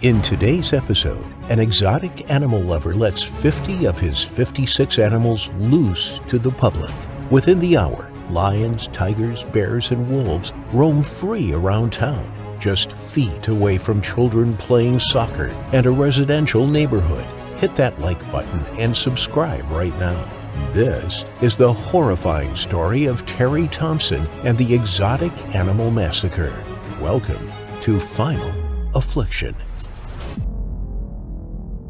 In today's episode, an exotic animal lover lets 50 of his 56 animals loose to the public. Within the hour, lions, tigers, bears, and wolves roam free around town, just feet away from children playing soccer and a residential neighborhood. Hit that like button and subscribe right now. This is the horrifying story of Terry Thompson and the exotic animal massacre. Welcome to Final Affliction.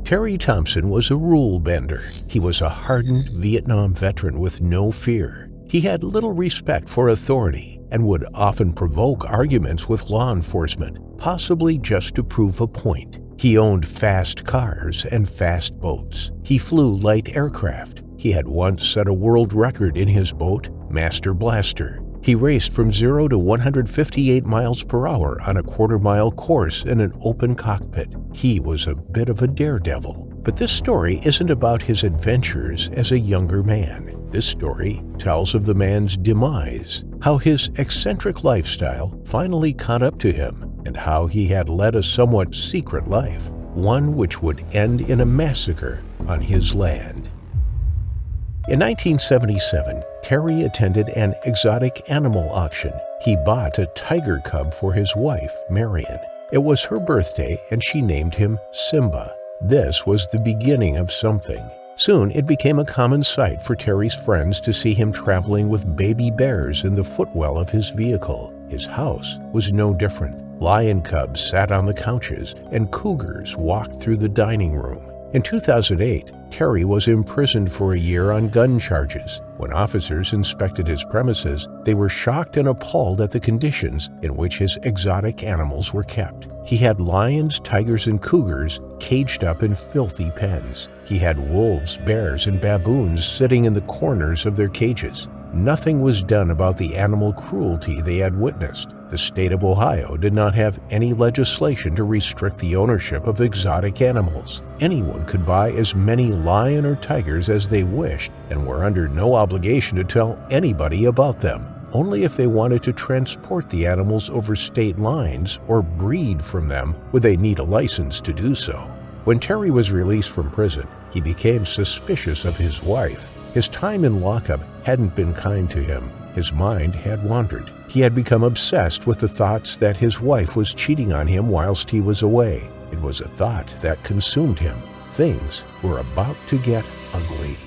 Terry Thompson was a rule bender. He was a hardened Vietnam veteran with no fear. He had little respect for authority and would often provoke arguments with law enforcement, possibly just to prove a point. He owned fast cars and fast boats. He flew light aircraft. He had once set a world record in his boat, Master Blaster. He raced from 0 to 158 miles per hour on a quarter-mile course in an open cockpit. He was a bit of a daredevil. But this story isn't about his adventures as a younger man. This story tells of the man's demise, how his eccentric lifestyle finally caught up to him, and how he had led a somewhat secret life, one which would end in a massacre on his land. In 1977, Terry attended an exotic animal auction. He bought a tiger cub for his wife, Marion. It was her birthday, and she named him Simba. This was the beginning of something. Soon, it became a common sight for Terry's friends to see him traveling with baby bears in the footwell of his vehicle. His house was no different. Lion cubs sat on the couches, and cougars walked through the dining room. In 2008, Terry was imprisoned for a year on gun charges. When officers inspected his premises, they were shocked and appalled at the conditions in which his exotic animals were kept. He had lions, tigers, and cougars caged up in filthy pens. He had wolves, bears, and baboons sitting in the corners of their cages. Nothing was done about the animal cruelty they had witnessed. The state of Ohio did not have any legislation to restrict the ownership of exotic animals. Anyone could buy as many lion or tigers as they wished and were under no obligation to tell anybody about them. Only if they wanted to transport the animals over state lines or breed from them would they need a license to do so. When Terry was released from prison, he became suspicious of his wife. His time in lockup hadn't been kind to him. His mind had wandered. He had become obsessed with the thoughts that his wife was cheating on him whilst he was away. It was a thought that consumed him. Things were about to get ugly.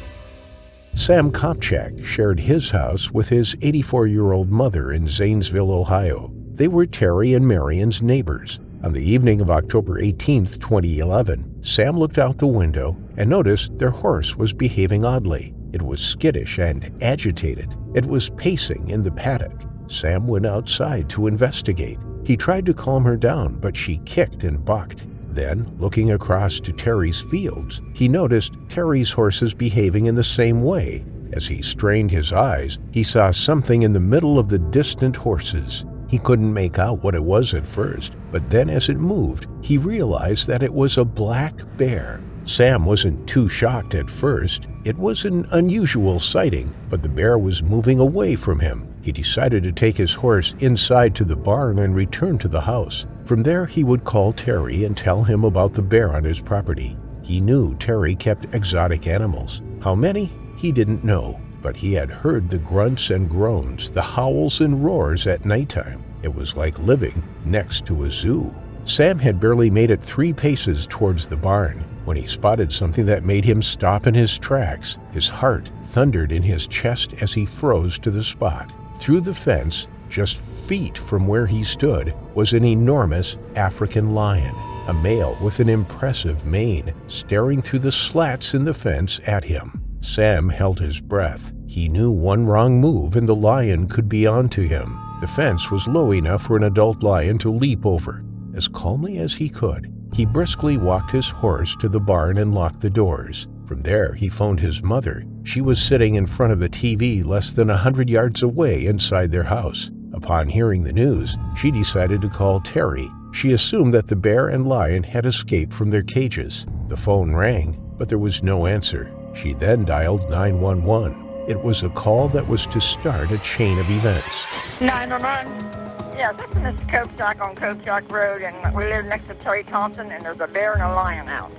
Sam Kopchak shared his house with his 84-year-old mother in Zanesville, Ohio. They were Terry and Marion's neighbors. On the evening of October 18, 2011, Sam looked out the window and noticed their horse was behaving oddly. It was skittish and agitated. It was pacing in the paddock. Sam went outside to investigate. He tried to calm her down, but she kicked and bucked. Then, looking across to Terry's fields, he noticed Terry's horses behaving in the same way. As he strained his eyes, he saw something in the middle of the distant horses. He couldn't make out what it was at first, but then as it moved, he realized that it was a black bear. Sam wasn't too shocked at first. It was an unusual sighting, but the bear was moving away from him. He decided to take his horse inside to the barn and return to the house. From there, he would call Terry and tell him about the bear on his property. He knew Terry kept exotic animals. How many? He didn't know, but he had heard the grunts and groans, the howls and roars at nighttime. It was like living next to a zoo. Sam had barely made it 3 paces towards the barn when he spotted something that made him stop in his tracks. His heart thundered in his chest as he froze to the spot. Through the fence, just feet from where he stood, was an enormous African lion, a male with an impressive mane, staring through the slats in the fence at him. Sam held his breath. He knew one wrong move and the lion could be onto him. The fence was low enough for an adult lion to leap over. As calmly as he could, he briskly walked his horse to the barn and locked the doors. From there, he phoned his mother. She was sitting in front of the TV less than 100 yards away inside their house. Upon hearing the news, she decided to call Terry. She assumed that the bear and lion had escaped from their cages. The phone rang, but there was no answer. She then dialed 911. It was a call that was to start a chain of events. 911. Yeah, this is Mr. Copestock on Copestock Road, and we live next to Terry Thompson, and there's a bear and a lion out.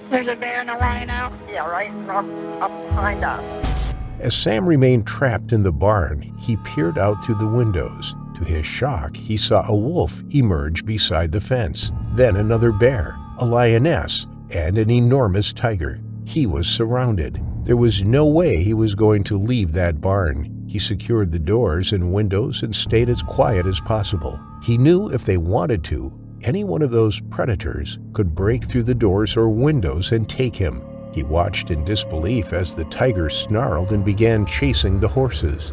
There's a bear and a lion out? Yeah, right up behind us. As Sam remained trapped in the barn, he peered out through the windows. To his shock, he saw a wolf emerge beside the fence, then another bear, a lioness, and an enormous tiger. He was surrounded. There was no way he was going to leave that barn. He secured the doors and windows and stayed as quiet as possible. He knew if they wanted to, any one of those predators could break through the doors or windows and take him. He watched in disbelief as the tiger snarled and began chasing the horses.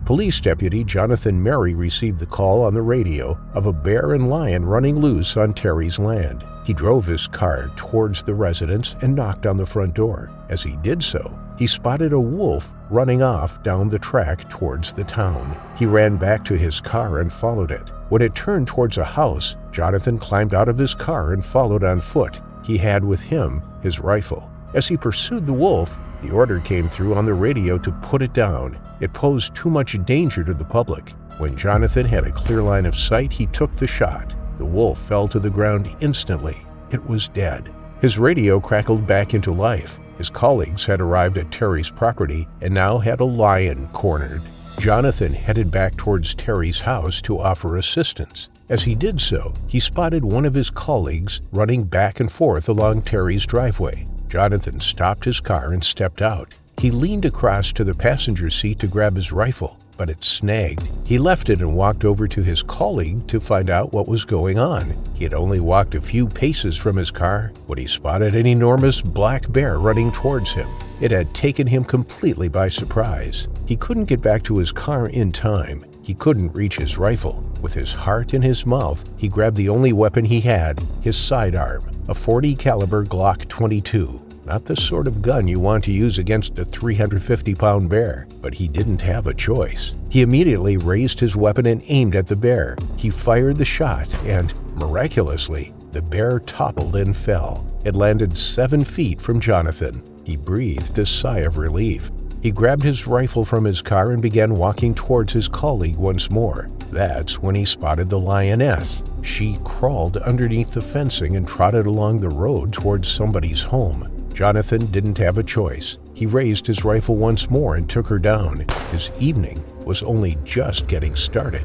Police Deputy Jonathan Mary received the call on the radio of a bear and lion running loose on Terry's land. He drove his car towards the residence and knocked on the front door. As he did so, he spotted a wolf running off down the track towards the town. He ran back to his car and followed it. When it turned towards a house, Jonathan climbed out of his car and followed on foot. He had with him his rifle. As he pursued the wolf, the order came through on the radio to put it down. It posed too much danger to the public. When Jonathan had a clear line of sight, he took the shot. The wolf fell to the ground instantly. It was dead. His radio crackled back into life. His colleagues had arrived at Terry's property and now had a lion cornered. Jonathan headed back towards Terry's house to offer assistance. As he did so, he spotted one of his colleagues running back and forth along Terry's driveway. Jonathan stopped his car and stepped out. He leaned across to the passenger seat to grab his rifle, but it snagged. He left it and walked over to his colleague to find out what was going on. He had only walked a few paces from his car when he spotted an enormous black bear running towards him. It had taken him completely by surprise. He couldn't get back to his car in time. He couldn't reach his rifle. With his heart in his mouth, he grabbed the only weapon he had, his sidearm, a .40 caliber Glock 22. Not the sort of gun you want to use against a 350-pound bear, but he didn't have a choice. He immediately raised his weapon and aimed at the bear. He fired the shot and, miraculously, the bear toppled and fell. It landed 7 feet from Jonathan. He breathed a sigh of relief. He grabbed his rifle from his car and began walking towards his colleague once more. That's when he spotted the lioness. She crawled underneath the fencing and trotted along the road towards somebody's home. Jonathan didn't have a choice. He raised his rifle once more and took her down. His evening was only just getting started.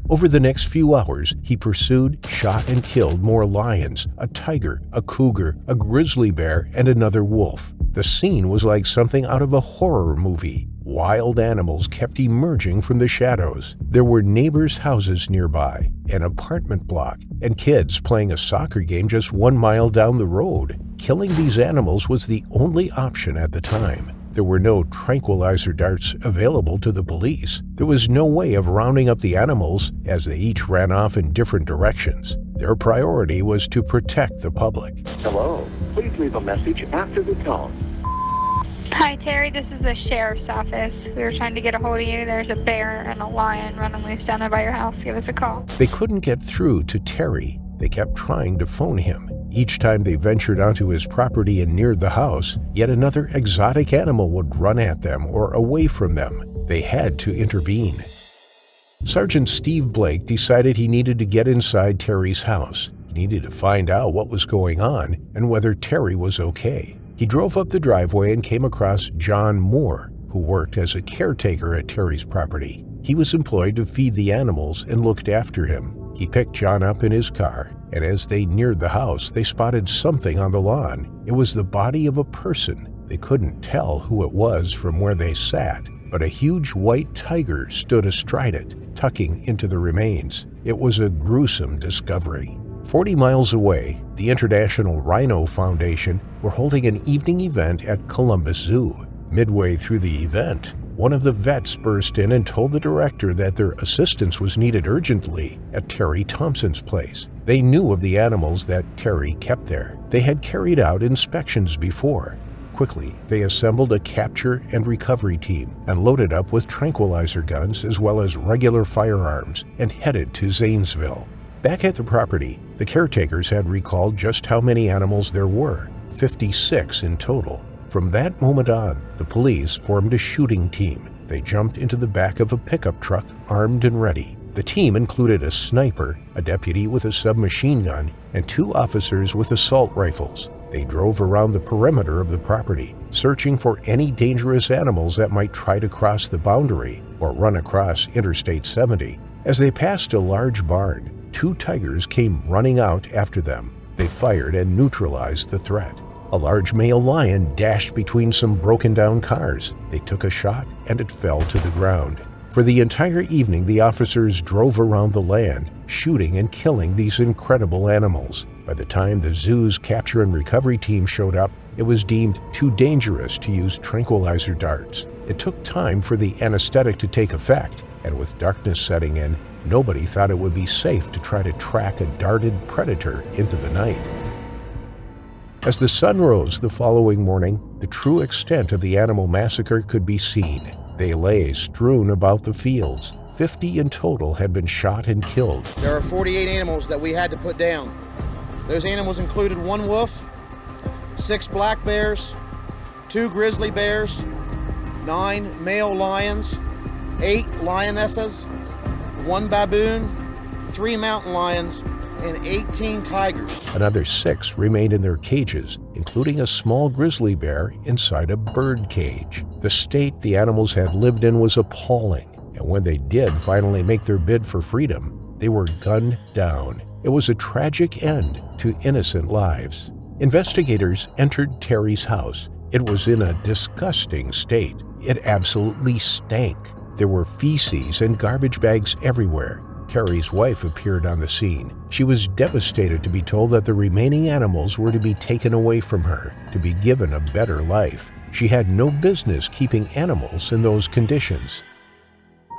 Over the next few hours, he pursued, shot, and killed more lions, a tiger, a cougar, a grizzly bear, and another wolf. The scene was like something out of a horror movie. Wild animals kept emerging from the shadows. There were neighbors' houses nearby, an apartment block, and kids playing a soccer game just 1 mile down the road. Killing these animals was the only option at the time. There were no tranquilizer darts available to the police. There was no way of rounding up the animals as they each ran off in different directions. Their priority was to protect the public. Hello. Please leave a message after the tone. Hi, Terry. This is the sheriff's office. We were trying to get a hold of you. There's a bear and a lion running loose down there by your house. Give us a call. They couldn't get through to Terry. They kept trying to phone him. Each time they ventured onto his property and neared the house, yet another exotic animal would run at them or away from them. They had to intervene. Sergeant Steve Blake decided he needed to get inside Terry's house. He needed to find out what was going on and whether Terry was okay. He drove up the driveway and came across John Moore, who worked as a caretaker at Terry's property. He was employed to feed the animals and looked after him. He picked John up in his car, and as they neared the house, they spotted something on the lawn. It was the body of a person. They couldn't tell who it was from where they sat, but a huge white tiger stood astride it, tucking into the remains. It was a gruesome discovery. 40 miles away, the International Rhino Foundation were holding an evening event at Columbus Zoo. Midway through the event, one of the vets burst in and told the director that their assistance was needed urgently at Terry Thompson's place. They knew of the animals that Terry kept there. They had carried out inspections before. Quickly, they assembled a capture and recovery team and loaded up with tranquilizer guns as well as regular firearms and headed to Zanesville. Back at the property, the caretakers had recalled just how many animals there were, 56 in total. From that moment on, the police formed a shooting team. They jumped into the back of a pickup truck, armed and ready. The team included a sniper, a deputy with a submachine gun, and 2 officers with assault rifles. They drove around the perimeter of the property, searching for any dangerous animals that might try to cross the boundary or run across Interstate 70. As they passed a large barn, 2 tigers came running out after them. They fired and neutralized the threat. A large male lion dashed between some broken-down cars. They took a shot, and it fell to the ground. For the entire evening, the officers drove around the land, shooting and killing these incredible animals. By the time the zoo's capture and recovery team showed up, it was deemed too dangerous to use tranquilizer darts. It took time for the anesthetic to take effect, and with darkness setting in, nobody thought it would be safe to try to track a darted predator into the night. As the sun rose the following morning, the true extent of the animal massacre could be seen. They lay strewn about the fields. 50 in total had been shot and killed. There are 48 animals that we had to put down. Those animals included 1 wolf, 6 black bears, 2 grizzly bears, 9 male lions, 8 lionesses, 1 baboon, 3 mountain lions, and 18 tigers. Another 6 remained in their cages, including a small grizzly bear inside a bird cage. The state the animals had lived in was appalling, and when they did finally make their bid for freedom, they were gunned down. It was a tragic end to innocent lives. Investigators entered Terry's house. It was in a disgusting state. It absolutely stank. There were feces and garbage bags everywhere. Terry's wife appeared on the scene. She was devastated to be told that the remaining animals were to be taken away from her, to be given a better life. She had no business keeping animals in those conditions.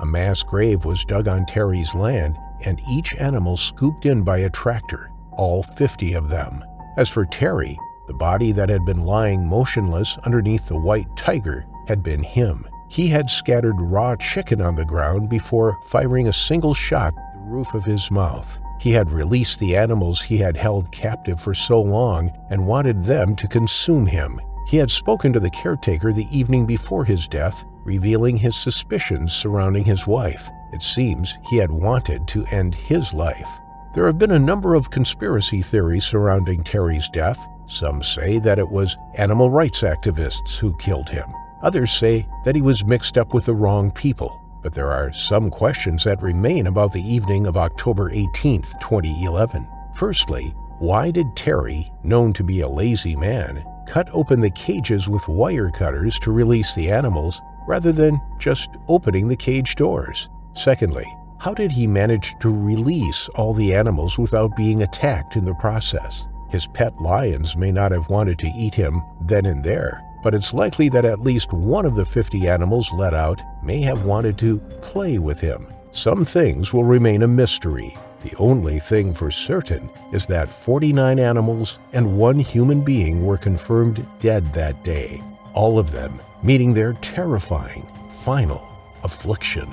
A mass grave was dug on Terry's land, and each animal scooped in by a tractor, all 50 of them. As for Terry, the body that had been lying motionless underneath the white tiger had been him. He had scattered raw chicken on the ground before firing a single shot at the roof of his mouth. He had released the animals he had held captive for so long and wanted them to consume him. He had spoken to the caretaker the evening before his death, revealing his suspicions surrounding his wife. It seems he had wanted to end his life. There have been a number of conspiracy theories surrounding Terry's death. Some say that it was animal rights activists who killed him. Others say that he was mixed up with the wrong people. But there are some questions that remain about the evening of October 18, 2011. Firstly, why did Terry, known to be a lazy man, cut open the cages with wire cutters to release the animals rather than just opening the cage doors? Secondly, how did he manage to release all the animals without being attacked in the process? His pet lions may not have wanted to eat him then and there, but it's likely that at least one of the 50 animals let out may have wanted to play with him. Some things will remain a mystery. The only thing for certain is that 49 animals and 1 human being were confirmed dead that day, all of them meeting their terrifying final affliction.